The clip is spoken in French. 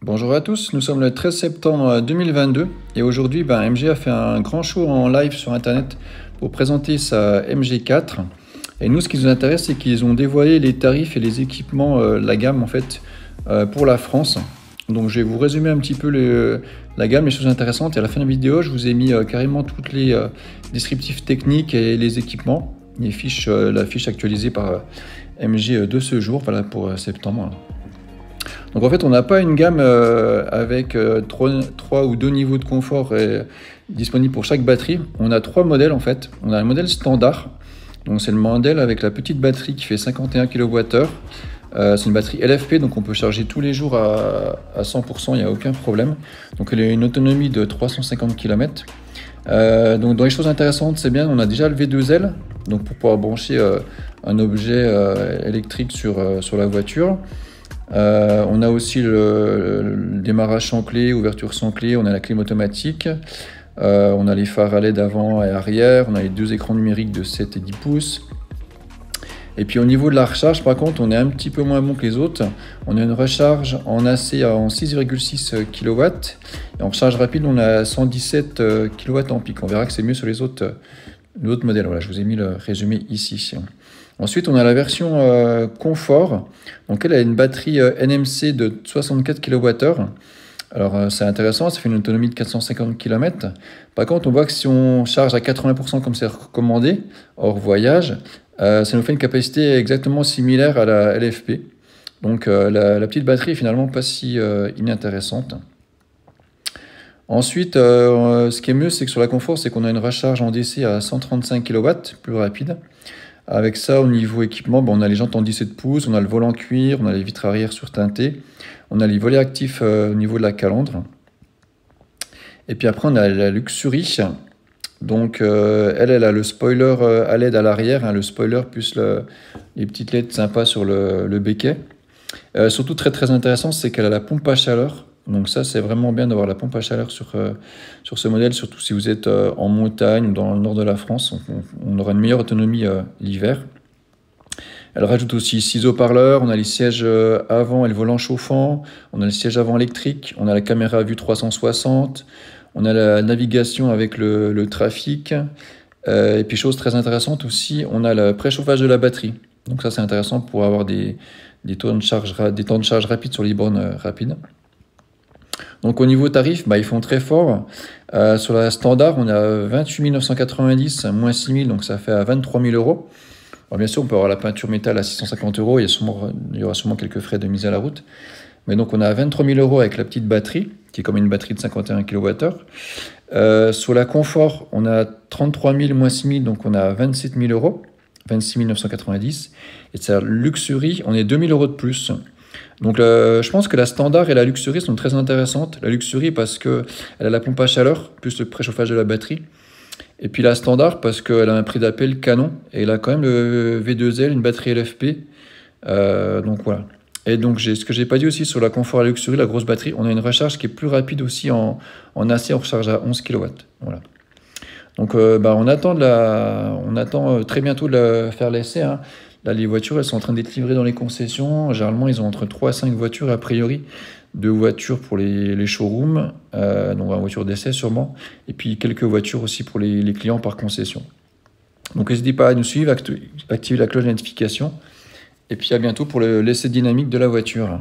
Bonjour à tous, nous sommes le 13 septembre 2022 et aujourd'hui MG a fait un grand show en live sur internet pour présenter sa MG4 et nous ce qui nous intéresse c'est qu'ils ont dévoilé les tarifs et les équipements, la gamme en fait pour la France. Donc je vais vous résumer un petit peu la gamme, les choses intéressantes et à la fin de la vidéo je vous ai mis carrément toutes les descriptifs techniques et les équipements, les fiches, la fiche actualisée par MG de ce jour, voilà pour septembre. Donc en fait, on n'a pas une gamme avec 3 ou 2 niveaux de confort disponibles pour chaque batterie. On a 3 modèles en fait. On a le modèle standard. Donc c'est le modèle avec la petite batterie qui fait 51 kWh. C'est une batterie LFP, donc on peut charger tous les jours à 100%, il n'y a aucun problème. Donc elle a une autonomie de 350 km. Donc dans les choses intéressantes, c'est bien, on a déjà le V2L, donc pour pouvoir brancher un objet électrique sur la voiture. On a aussi le démarrage sans clé, ouverture sans clé, on a la clim automatique, on a les phares à LED avant et arrière, on a les 2 écrans numériques de 7 et 10 pouces. Et puis au niveau de la recharge, par contre, on est un petit peu moins bon que les autres. On a une recharge en AC en 6,6 kW et en recharge rapide, on a 117 kW en pic. On verra que c'est mieux sur les autres modèles. Voilà, je vous ai mis le résumé ici. Ensuite, on a la version confort. Donc elle a une batterie NMC de 64 kWh. Alors c'est intéressant, ça fait une autonomie de 450 km. Par contre, on voit que si on charge à 80% comme c'est recommandé, hors voyage, ça nous fait une capacité exactement similaire à la LFP. Donc la petite batterie est finalement pas si inintéressante. Ensuite, ce qui est mieux, c'est que sur la confort, c'est qu'on a une recharge en DC à 135 kW, plus rapide. Avec ça, au niveau équipement, on a les jantes en 17 pouces, on a le volant cuir, on a les vitres arrière surteintées, on a les volets actifs au niveau de la calandre. Et puis après, on a la Luxury. Donc, elle a le spoiler à LED à l'arrière, le spoiler plus les petites LED sympas sur le becquet. Surtout très très intéressant, c'est qu'elle a la pompe à chaleur. Donc ça, c'est vraiment bien d'avoir la pompe à chaleur sur ce modèle, surtout si vous êtes en montagne ou dans le nord de la France. On aura une meilleure autonomie l'hiver. Elle rajoute aussi 6 haut-parleurs, on a les sièges avant et le volant chauffant, on a le siège avant électrique, on a la caméra à vue 360, on a la navigation avec le trafic. Et puis chose très intéressante aussi, on a le préchauffage de la batterie. Donc ça, c'est intéressant pour avoir des temps de charge rapides sur les bornes rapides. Donc au niveau tarif, ils font très fort. Sur la standard, on a 28 990 moins 6 000, donc ça fait à 23 000 euros. Alors bien sûr, on peut avoir la peinture métal à 650 euros, il y aura sûrement quelques frais de mise à la route. Mais donc on a 23 000 euros avec la petite batterie, qui est comme une batterie de 51 kWh. Sur la confort, on a 33 000 moins 6 000, donc on a 27 000 euros, 26 990. Et sur la Luxury, on est 2 000 euros de plus. Donc je pense que la standard et la Luxury sont très intéressantes. La Luxury parce qu'elle a la pompe à chaleur, plus le préchauffage de la batterie. Et puis la standard parce qu'elle a un prix d'appel canon. Et elle a quand même le V2L, une batterie LFP. Donc voilà. Et donc ce que j'ai pas dit aussi sur la confort à la Luxury, la grosse batterie, on a une recharge qui est plus rapide aussi en AC, on recharge à 11 kW. Voilà. Donc on attend très bientôt de faire l'essai. Là, les voitures, elles sont en train d'être livrées dans les concessions. Généralement, ils ont entre 3 à 5 voitures, a priori. 2 voitures pour les showrooms, donc une voiture d'essai sûrement. Et puis quelques voitures aussi pour les clients par concession. Donc n'hésitez pas à nous suivre, activer la cloche de notification. Et puis à bientôt pour l'essai dynamique de la voiture.